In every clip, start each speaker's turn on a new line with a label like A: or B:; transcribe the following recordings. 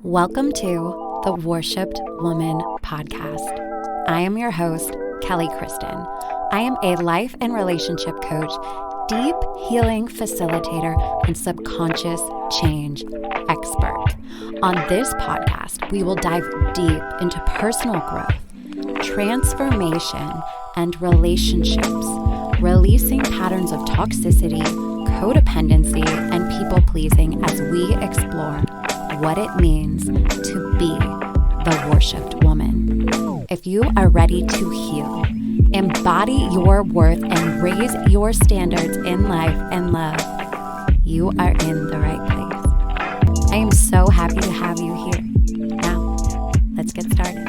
A: Welcome to the Worshipped Woman podcast. I am your host, kellykristin. I am a life and relationship coach, deep healing facilitator, and subconscious change expert. On this podcast, we will dive deep into personal growth, transformation, and relationships, releasing patterns of toxicity, codependency, and people-pleasing as we explore what it means to be the worshipped woman. If you are ready to heal, embody your worth, and raise your standards in life and love, you are in the right place. I am so happy to have you here. Now, let's get started.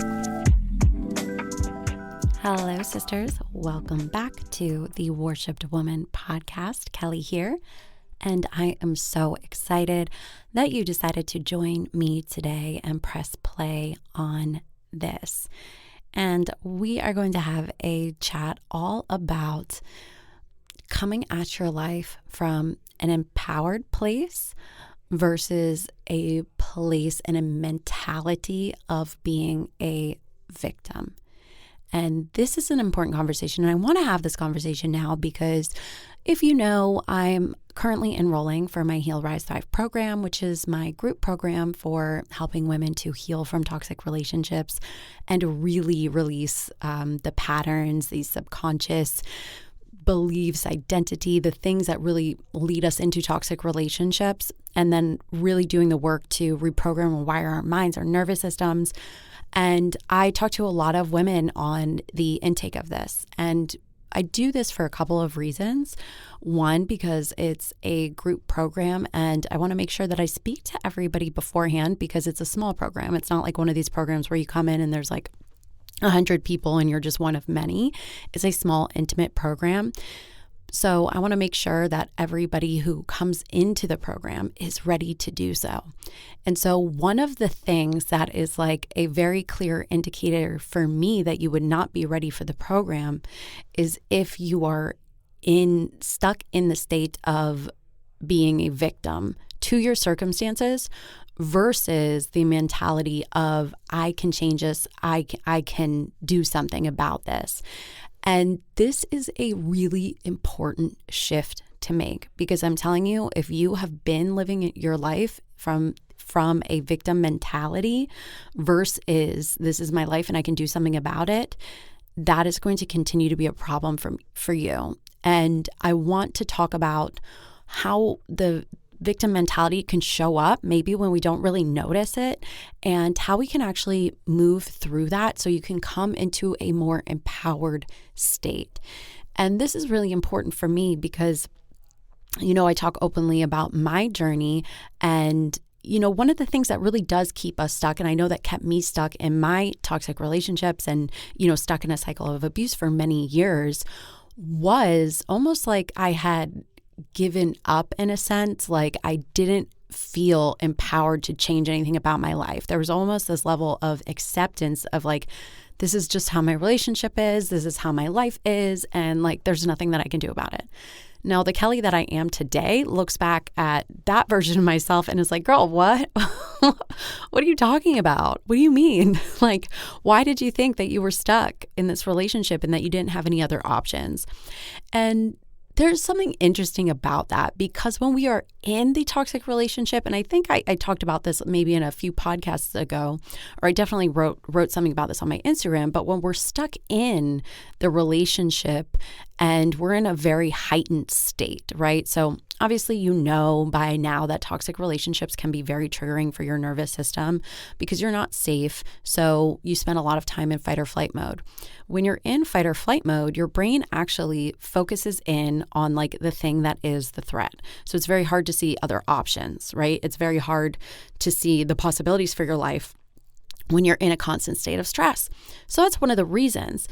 A: Hello, sisters. Welcome back to the Worshipped Woman podcast. Kelly here. And I am so excited that you decided to join me today and press play on this. And we are going to have a chat all about coming at your life from an empowered place versus a place and a mentality of being a victim. And this is an important conversation. And I want to have this conversation now because if you know, I'm currently enrolling for my Heal, Rise, Thrive program, which is my group program for helping women to heal from toxic relationships and really release the patterns, these subconscious beliefs, identity, the things that really lead us into toxic relationships, and then really doing the work to reprogram and wire our minds, our nervous systems. And I talk to a lot of women on the intake of this. And I do this for a couple of reasons. One, because it's a group program and I want to make sure that I speak to everybody beforehand because it's a small program. It's not like one of these programs where you come in and there's like 100 people and you're just one of many. It's a small, intimate program. So I want to make sure that everybody who comes into the program is ready to do so. And so one of the things that is like a very clear indicator for me that you would not be ready for the program is if you are stuck in the state of being a victim to your circumstances versus the mentality of I can change this, I can do something about this. And this is a really important shift to make because I'm telling you, if you have been living your life from a victim mentality versus this is my life and I can do something about it, that is going to continue to be a problem for you. And I want to talk about how the victim mentality can show up maybe when we don't really notice it and how we can actually move through that so you can come into a more empowered state. And this is really important for me because, you know, I talk openly about my journey and one of the things that really does keep us stuck, and I know that kept me stuck in my toxic relationships and, stuck in a cycle of abuse for many years, was almost like I had given up in a sense, like I didn't feel empowered to change anything about my life. There was almost this level of acceptance of like, this is just how my relationship is, this is how my life is, and like there's nothing that I can do about it. Now, the Kelly that I am today looks back at that version of myself and is like, girl, what? What are you talking about? What do you mean? Like, why did you think that you were stuck in this relationship and that you didn't have any other options? And there's something interesting about that because when we are in the toxic relationship, and I think I talked about this maybe in a few podcasts ago, or I definitely wrote something about this on my Instagram, but when we're stuck in the relationship and we're in a very heightened state, right? So obviously, by now that toxic relationships can be very triggering for your nervous system because you're not safe. So you spend a lot of time in fight or flight mode. When you're in fight or flight mode, your brain actually focuses in on like the thing that is the threat. So it's very hard to see other options, right? It's very hard to see the possibilities for your life when you're in a constant state of stress. So that's one of the reasons.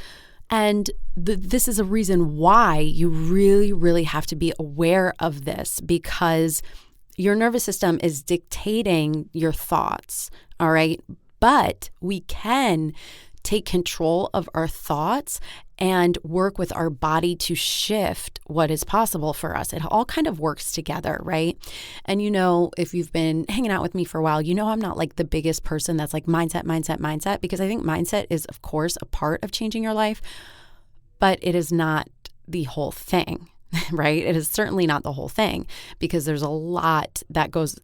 A: And this is a reason why you really, really have to be aware of this because your nervous system is dictating your thoughts, all right? But we can take control of our thoughts and work with our body to shift what is possible for us. It all kind of works together, right? And if you've been hanging out with me for a while, I'm not like the biggest person that's like mindset, because I think mindset is, of course, a part of changing your life, but it is not the whole thing, right? It is certainly not the whole thing, because there's a lot that goes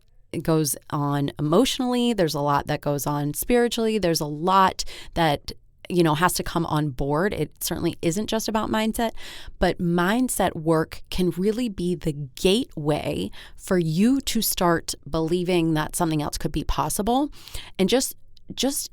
A: on emotionally. There's a lot that goes on spiritually. There's a lot that, has to come on board. It certainly isn't just about mindset, but mindset work can really be the gateway for you to start believing that something else could be possible. And just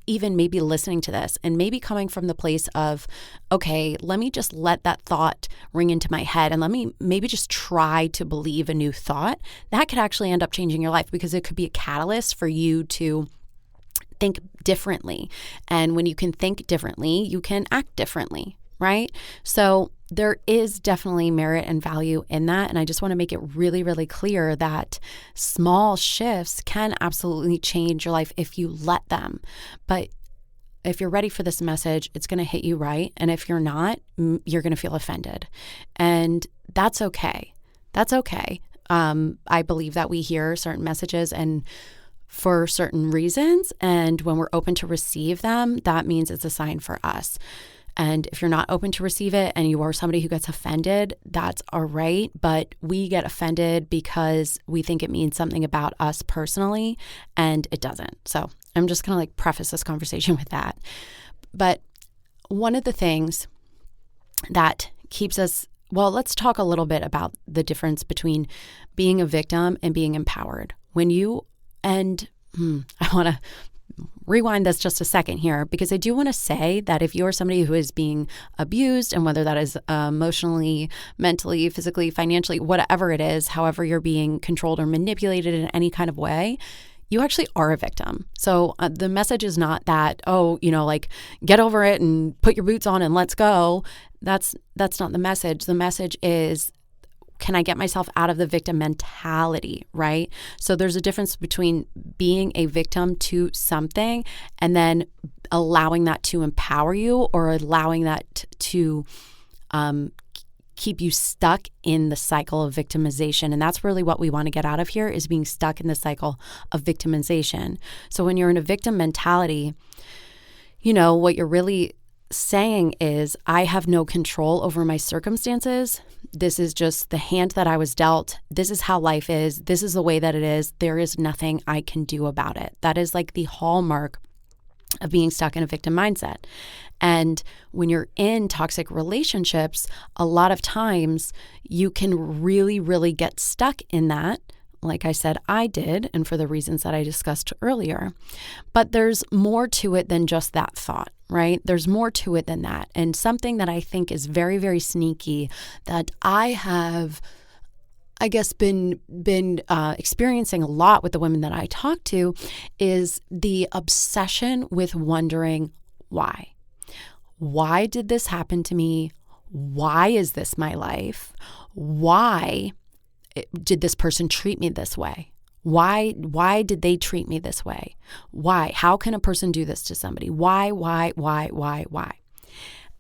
A: even maybe listening to this and maybe coming from the place of, okay, let me just let that thought ring into my head and let me maybe just try to believe a new thought. That could actually end up changing your life, because it could be a catalyst for you to think differently. And when you can think differently, you can act differently, right? So there is definitely merit and value in that. And I just want to make it really, really clear that small shifts can absolutely change your life if you let them. But if you're ready for this message, it's going to hit you right. And if you're not, you're going to feel offended. And that's okay. That's okay. I believe that we hear certain messages and for certain reasons. And when we're open to receive them, that means it's a sign for us. And if you're not open to receive it and you are somebody who gets offended, that's all right. But we get offended because we think it means something about us personally, and it doesn't. So I'm just going to preface this conversation with that. But one of the things that keeps us, let's talk a little bit about the difference between being a victim and being empowered. I want to rewind this just a second here, because I do want to say that if you're somebody who is being abused, and whether that is emotionally, mentally, physically, financially, whatever it is, however you're being controlled or manipulated in any kind of way, you actually are a victim. So the message is not that, get over it and put your boots on and let's go. That's not the message. The message is, can I get myself out of the victim mentality, right? So there's a difference between being a victim to something and then allowing that to empower you, or allowing that to keep you stuck in the cycle of victimization. And that's really what we want to get out of here, is being stuck in the cycle of victimization. So when you're in a victim mentality, what you're really saying is, I have no control over my circumstances. This is just the hand that I was dealt. This is how life is. This is the way that it is. There is nothing I can do about it. That is like the hallmark of being stuck in a victim mindset. And when you're in toxic relationships, a lot of times you can really, really get stuck in that. Like I said, I did, and for the reasons that I discussed earlier. But there's more to it than just that thought, right? There's more to it than that. And something that I think is very, very sneaky that I have, I guess, been experiencing a lot with the women that I talk to is the obsession with wondering why. Why did this happen to me? Why is this my life? Why did this person treat me this way? Why did they treat me this way? Why? How can a person do this to somebody? Why?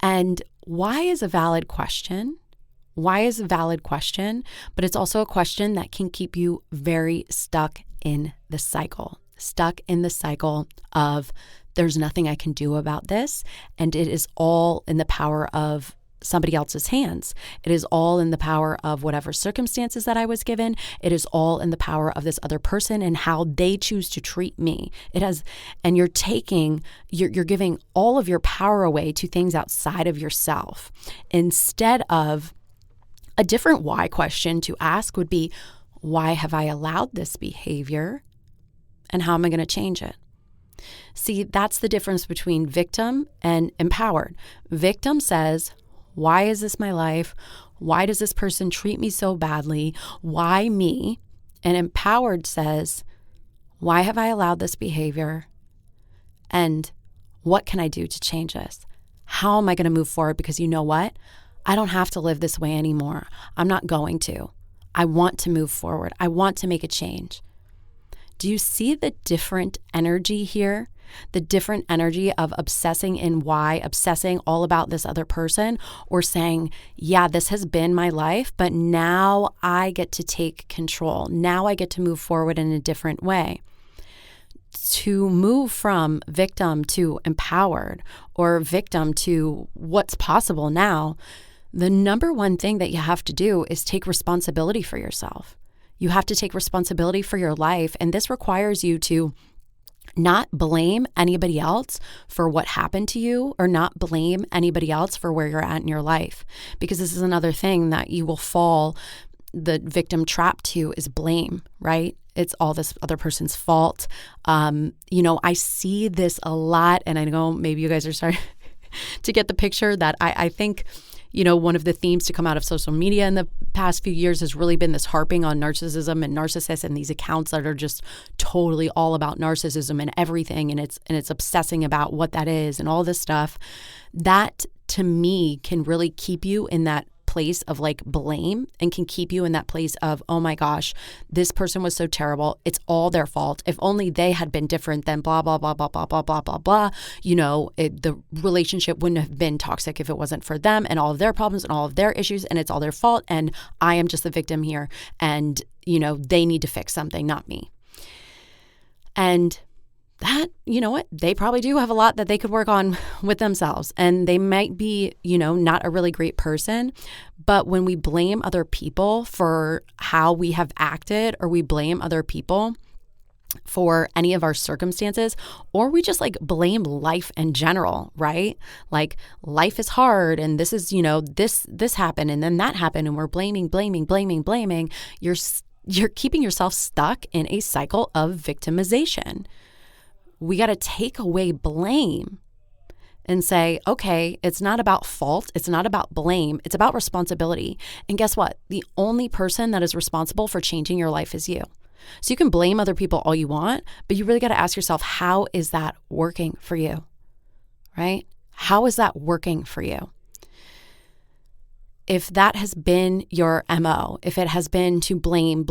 A: And why is a valid question. Why is a valid question, but it's also a question that can keep you very stuck in the cycle of there's nothing I can do about this, and it is all in the power of somebody else's hands. It is all in the power of whatever circumstances that I was given. It is all in the power of this other person and how they choose to treat me. And you're giving all of your power away to things outside of yourself. Instead of a different why question to ask would be, why have I allowed this behavior? And how am I going to change it? See, that's the difference between victim and empowered. Victim says, why is this my life? Why does this person treat me so badly? Why me? And empowered says, why have I allowed this behavior? And what can I do to change this? How am I going to move forward? Because you know what? I don't have to live this way anymore. I'm not going to. I want to move forward. I want to make a change. Do you see the different energy here? The different energy of obsessing in why, obsessing all about this other person, or saying, yeah, this has been my life, but now I get to take control. Now I get to move forward in a different way. To move from victim to empowered, or victim to what's possible now, the number one thing that you have to do is take responsibility for yourself. You have to take responsibility for your life. And this requires you to not blame anybody else for what happened to you, or not blame anybody else for where you're at in your life. Because this is another thing that you will fall the victim trap to, is blame, right? It's all this other person's fault. I see this a lot, and I know maybe you guys are starting to get the picture that I think, one of the themes to come out of social media in the past few years has really been this harping on narcissism and narcissists, and these accounts that are just totally all about narcissism and everything. And it's obsessing about what that is and all this stuff. That to me can really keep you in that place of like blame, and can keep you in that place of, oh my gosh, this person was so terrible. It's all their fault. If only they had been different, then blah, blah, blah, blah, blah, blah, blah, blah, blah. The relationship wouldn't have been toxic if it wasn't for them and all of their problems and all of their issues, and it's all their fault. And I am just the victim here. And, they need to fix something, not me. And that, they probably do have a lot that they could work on with themselves, and they might be, not a really great person. But when we blame other people for how we have acted, or we blame other people for any of our circumstances, or we just like blame life in general, right? Like life is hard, and this is, this happened, and then that happened, and we're blaming, you're keeping yourself stuck in a cycle of victimization. We got to take away blame and say, okay, it's not about fault. It's not about blame. It's about responsibility. And guess what? The only person that is responsible for changing your life is you. So you can blame other people all you want, but you really got to ask yourself, how is that working for you? Right? How is that working for you? If that has been your MO, if it has been to blame,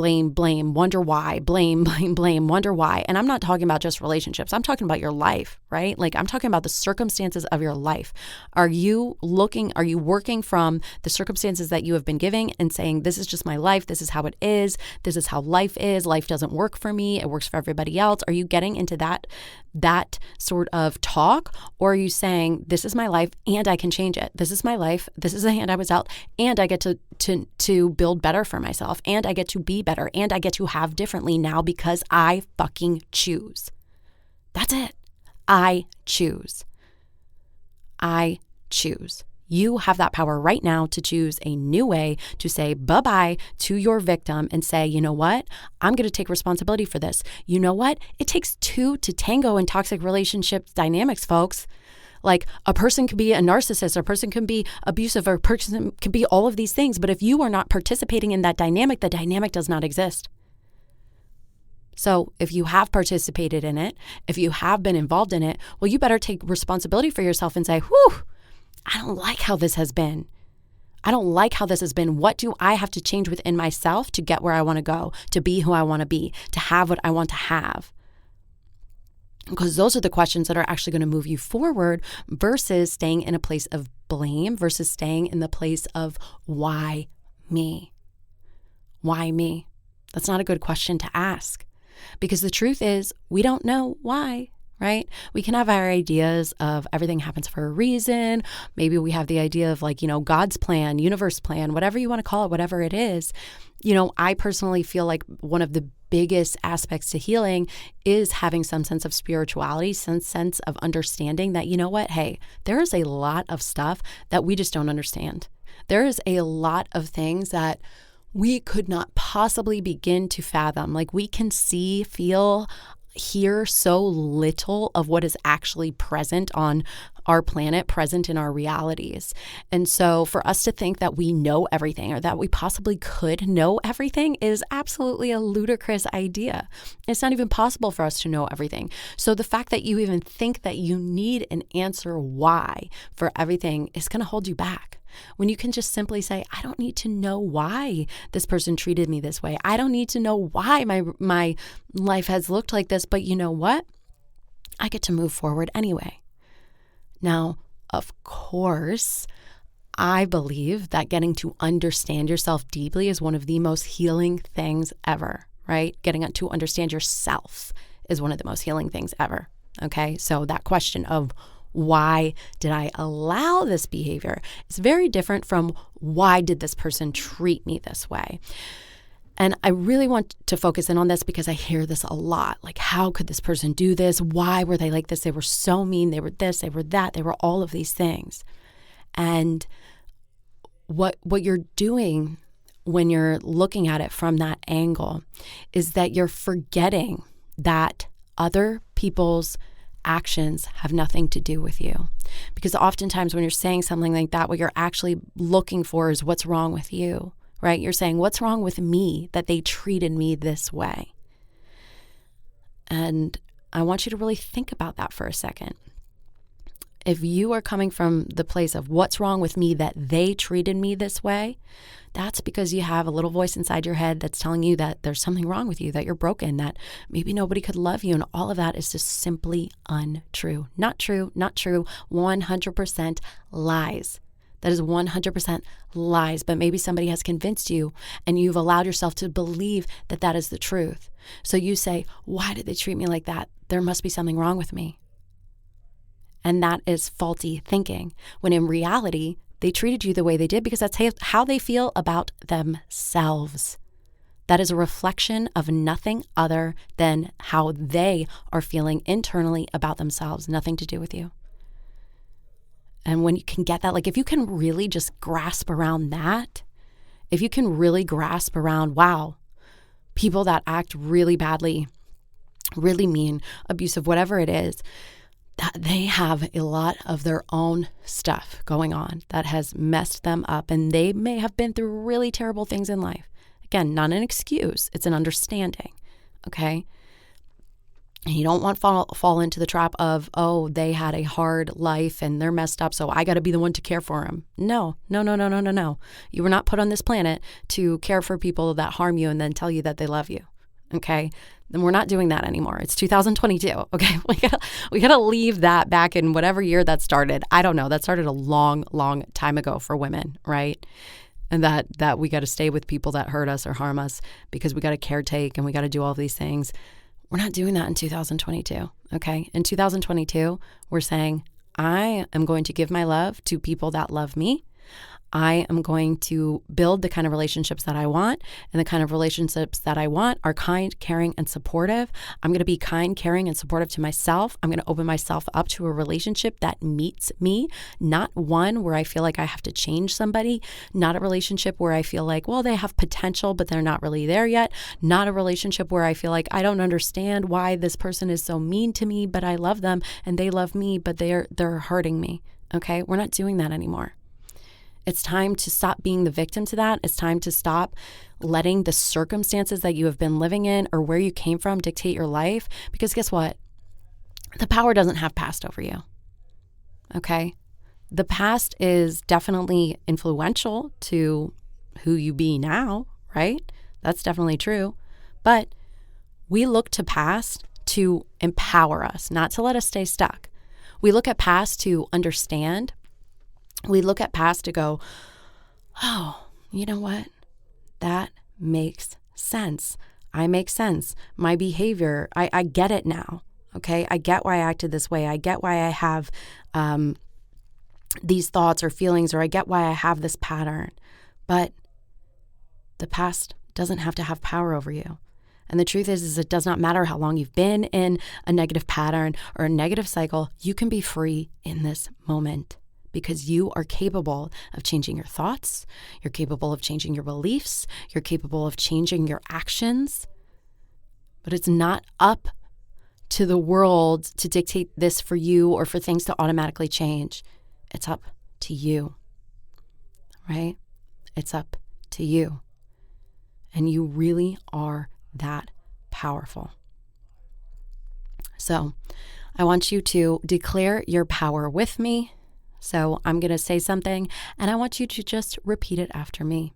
A: wonder why, blame, wonder why. And I'm not talking about just relationships. I'm talking about your life, right? Like I'm talking about the circumstances of your life. Are you working from the circumstances that you have been giving and saying, this is just my life. This is how it is. This is how life is. Life doesn't work for me. It works for everybody else. Are you getting into that sort of talk? Or are you saying, this is my life and I can change it. This is my life. This is the hand I was out, and I get to build better for myself, and I get to be better, and I get to have differently now because I fucking choose. That's it. I choose. I choose. You have that power right now to choose a new way to say bye-bye to your victim and say, you know what? I'm going to take responsibility for this. You know what? It takes two to tango in toxic relationship dynamics, folks. Like a person could be a narcissist, a person can be abusive, or a person can be all of these things. But if you are not participating in that dynamic, the dynamic does not exist. So if you have participated in it, if you have been involved in it, well, you better take responsibility for yourself and say, whew, I don't like how this has been. I don't like how this has been. What do I have to change within myself to get where I want to go, to be who I want to be, to have what I want to have? Because those are the questions that are actually going to move you forward versus staying in a place of blame, versus staying in the place of why me? Why me? That's not a good question to ask, because the truth is we don't know why. Right? We can have our ideas of everything happens for a reason. Maybe we have the idea of like, God's plan, universe plan, whatever you want to call it, whatever it is. I personally feel like one of the biggest aspects to healing is having some sense of spirituality, some sense of understanding that, hey, there is a lot of stuff that we just don't understand. There is a lot of things that we could not possibly begin to fathom. Like we can see, feel, hear so little of what is actually present on our planet, present in our realities. And so for us to think that we know everything, or that we possibly could know everything, is absolutely a ludicrous idea. It's not even possible for us to know everything. So the fact that you even think that you need an answer why for everything is going to hold you back. When you can just simply say, I don't need to know why this person treated me this way. I don't need to know why my life has looked like this. But you know what? I get to move forward anyway. Now, of course, I believe that getting to understand yourself deeply is one of the most healing things ever, right? Getting to understand yourself is one of the most healing things ever. Okay, so that question of why did I allow this behavior is very different from why did this person treat me this way? And I really want to focus in on this because I hear this a lot. Like, how could this person do this? Why were they like this? They were so mean. They were this, they were that. They were all of these things. And what you're doing when you're looking at it from that angle is that you're forgetting that other people's actions have nothing to do with you. Because oftentimes when you're saying something like that, what you're actually looking for is what's wrong with you, right? You're saying, what's wrong with me that they treated me this way? And I want you to really think about that for a second. If you are coming from the place of what's wrong with me that they treated me this way, that's because you have a little voice inside your head that's telling you that there's something wrong with you, that you're broken, that maybe nobody could love you. And all of that is just simply untrue. Not true, not true. 100% lies. That is 100% lies. But maybe somebody has convinced you and you've allowed yourself to believe that that is the truth. So you say, why did they treat me like that? There must be something wrong with me. And that is faulty thinking, when in reality, they treated you the way they did because that's how they feel about themselves. That is a reflection of nothing other than how they are feeling internally about themselves, nothing to do with you. And when you can get that, like if you can really just grasp around that, if you can really grasp around, wow, people that act really badly, really mean, abusive, whatever it is, that they have a lot of their own stuff going on that has messed them up, and they may have been through really terrible things in life. Again, not an excuse, it's an understanding, okay? And you don't want to fall into the trap of, oh, they had a hard life and they're messed up, so I got to be the one to care for them. No. You were not put on this planet to care for people that harm you and then tell you that they love you, okay? And we're not doing that anymore. It's 2022, okay? We gotta leave that back in whatever year that started. I don't know. That started a long, long time ago for women, right? And that we got to stay with people that hurt us or harm us because we got to caretake and we got to do all of these things. We're not doing that in 2022, okay? In 2022, we're saying, I am going to give my love to people that love me. I am going to build the kind of relationships that I want, and the kind of relationships that I want are kind, caring, and supportive. I'm going to be kind, caring, and supportive to myself. I'm going to open myself up to a relationship that meets me, not one where I feel like I have to change somebody, not a relationship where I feel like, well, they have potential, but they're not really there yet, not a relationship where I feel like I don't understand why this person is so mean to me, but I love them and they love me, but they're hurting me, okay? We're not doing that anymore. It's time to stop being the victim to that. It's time to stop letting the circumstances that you have been living in or where you came from dictate your life. Because guess what? The power doesn't have past over you. Okay? The past is definitely influential to who you be now, right? That's definitely true. But we look to past to empower us, not to let us stay stuck. We look at past to understand. We look at past to go, oh, you know what? That makes sense. I make sense. My behavior, I get it now, okay? I get why I acted this way. I get why I have these thoughts or feelings, or I get why I have this pattern. But the past doesn't have to have power over you. And the truth is it does not matter how long you've been in a negative pattern or a negative cycle. You can be free in this moment. Because you are capable of changing your thoughts, you're capable of changing your beliefs, you're capable of changing your actions. But it's not up to the world to dictate this for you or for things to automatically change. It's up to you, right? It's up to you. And you really are that powerful. So I want you to declare your power with me. So I'm going to say something and I want you to just repeat it after me.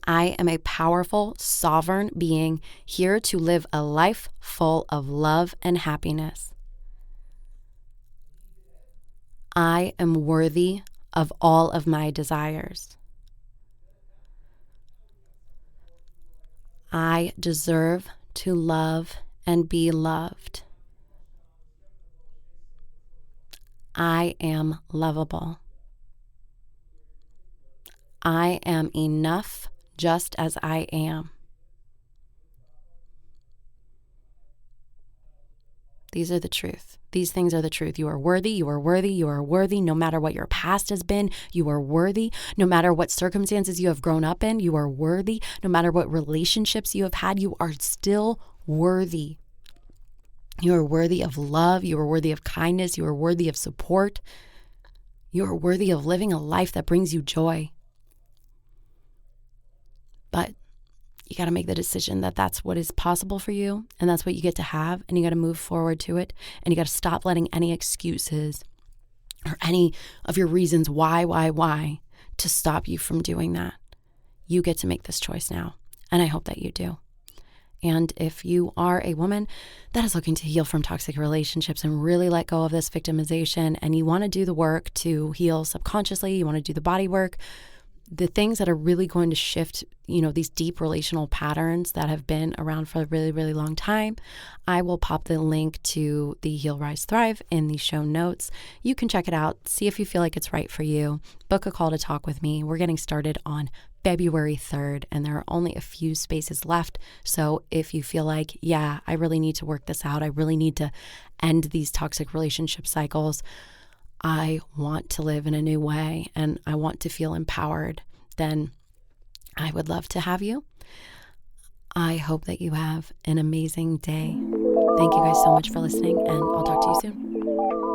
A: I am a powerful, sovereign being here to live a life full of love and happiness. I am worthy of all of my desires. I deserve to love and be loved. I am lovable. I am enough just as I am. These are the truth. These things are the truth. You are worthy. You are worthy. You are worthy. No matter what your past has been, you are worthy. No matter what circumstances you have grown up in, you are worthy. No matter what relationships you have had, you are still worthy. You are worthy of love. You are worthy of kindness. You are worthy of support. You are worthy of living a life that brings you joy. But you got to make the decision that that's what is possible for you, and that's what you get to have, and you got to move forward to it, and you got to stop letting any excuses or any of your reasons why to stop you from doing that. You get to make this choice now, and I hope that you do. And if you are a woman that is looking to heal from toxic relationships and really let go of this victimization, and you want to do the work to heal subconsciously, you want to do the body work, the things that are really going to shift, these deep relational patterns that have been around for a really, really long time, I will pop the link to the Heal, Rise, Thrive in the show notes. You can check it out, see if you feel like it's right for you, book a call to talk with me. We're getting started on February 3rd, and there are only a few spaces left. So if you feel like, yeah, I really need to work this out, I really need to end these toxic relationship cycles, I want to live in a new way, and I want to feel empowered, then I would love to have you. I hope that you have an amazing day. Thank you guys so much for listening, and I'll talk to you soon.